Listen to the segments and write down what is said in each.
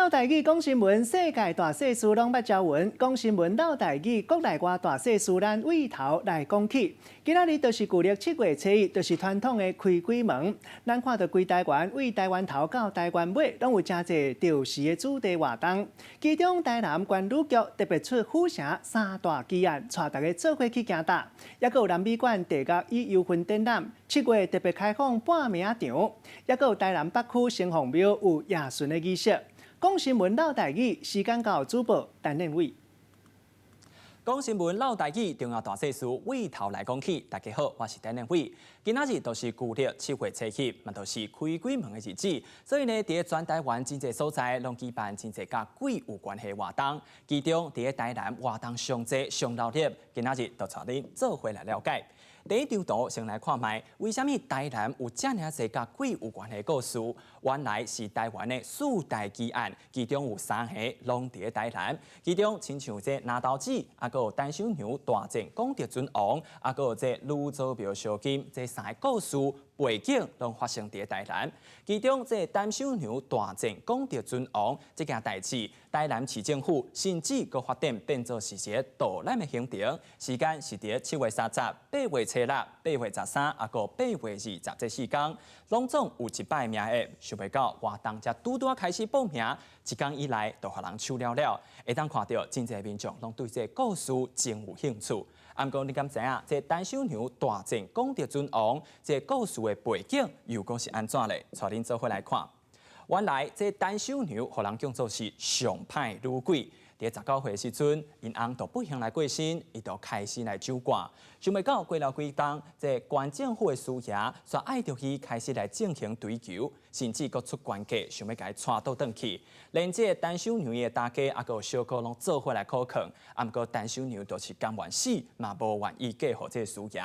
老台语讲新闻，世界大小事拢捌招闻。讲新闻老台语，国内外大小事咱为头来讲起。今仔日就是旧历7月初1，就是传统的开鬼门。咱看到规台湾，为台湾头到台湾尾，拢有真侪潮时的主题活动。其中台南关旅局特别出府城3大奇案，带大家做伙去行踏。也有南美馆地角以游魂展览，7月特别开放半暝场。也有台南北区城隍庙有夜巡的仪式。讲新闻老台语，时间到主播陈念伟。讲新闻老台语，重要大小事为头来讲起。大家好，我是陈念伟。今仔日都是旧历7月初1，嘛都是开鬼门的日子，所以呢，伫全台湾真侪所在拢举办真侪甲鬼有关系活动。其中伫台南活动上济上热烈，今仔日就带恁做伙来了解。第一张图先来看卖，为虾米台南有这么侪甲鬼有关系故事？原来是台湾的4大奇案，其中有3项拢伫台南，其中亲像这拿刀子，啊，个有单手娘大战功德尊王，啊，个有这女祖庙烧金，这3个故事背景拢发生伫台南。其中这单手娘大战功德尊王这件代志，台南市政府甚至搁发展变作是一个导览的行程，时间是伫7月30、8月初6、8月13，啊，个8月20这4天，拢总有100名的。想袂到活动才拄开始报名，一天以来就互人抢了，会当看到真侪民众拢对这故事真有兴趣。毋过你敢知影，这单手娘大战功德尊王，这故事的背景又讲是安怎嘞？带恁做伙来看。原来这单手娘，互人叫做是上歹女鬼。伫19岁时阵，因翁就不幸来过身，伊就开始来酒馆。想袂到过了几冬，这县政府的师爷煞爱着伊开始来进行追求，甚至阁出关价，想要甲伊带倒转去。连这单手娘的大家，啊个小哥拢做伙来考抗，啊毋过单手娘就是甘愿死，嘛无愿意嫁互这师爷。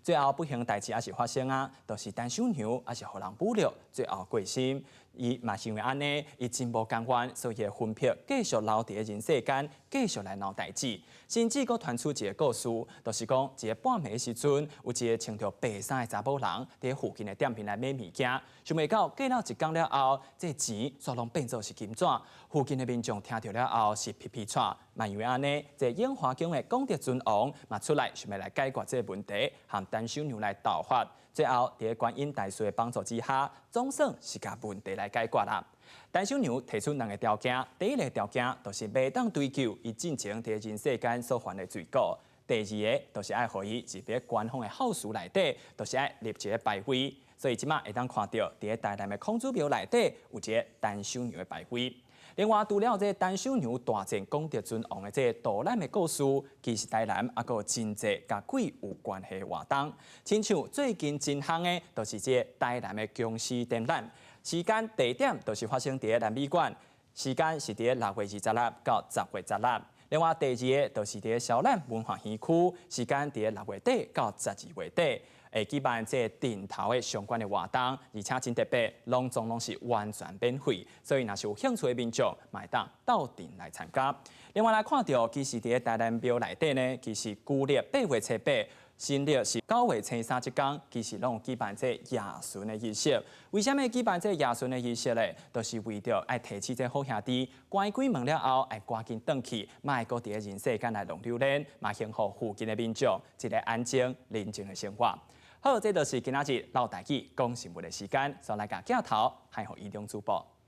最后不幸代志也是发生啊，就是单手娘也是互人侮辱，最后过身。伊嘛是因为安尼，伊真无甘愿，所以魂魄继续留伫人世间，继续来闹代志。甚至阁传出一个故事，就是讲一个半暝的时阵，有一个穿着白衫的查某人，伫附近的店面来买物件，想袂到过了一天了后，这钱煞拢变做是金纸。附近的民众听到了后是皮皮喘，嘛因为安尼，这永华宫的功德尊王嘛出来想要来解决这个问题，和单手娘来斗法。最后，伫观音大师的帮助之下，总算是甲问题来解决啦。单手娘提出2个条件，第一个条件就是袂当追究伊进前伫人世间所犯的罪过；第二个就是爱互伊入别官方的后事内底，就是爱立一个牌位。所以即马会当看到，伫台南的孔子庙内底有一个单手娘的牌位。另外，除了这单手娘大战功德尊王的这导览的故事，其实台南也有真侪甲鬼有关系的活动。亲像最近真夯的，就是这台南的僵尸展览，时间地点都是发生伫南美馆，时间是伫6月26到10月16。另外，第二个就是伫小南文化园区，时间伫6月底到12月底。会举办这顶头的相关的活动，而且真特别，拢是完全免费，所以若是有兴趣的民众，买当到顶来参加。另外来看到，其实伫台南庙内底呢，其实旧历8月初8。新历是9月初3这天，其实拢有举办这夜巡的仪式。为什么举办这夜巡的仪式咧？就是为着爱提起这好兄弟，关鬼门了后，爱赶紧转去，莫搁伫人世间来弄榴莲，嘛幸福附近的民众一个安静宁静的生活。好，这就是今仔日老台语讲新闻的时间，上来甲镜头，还互移动主播。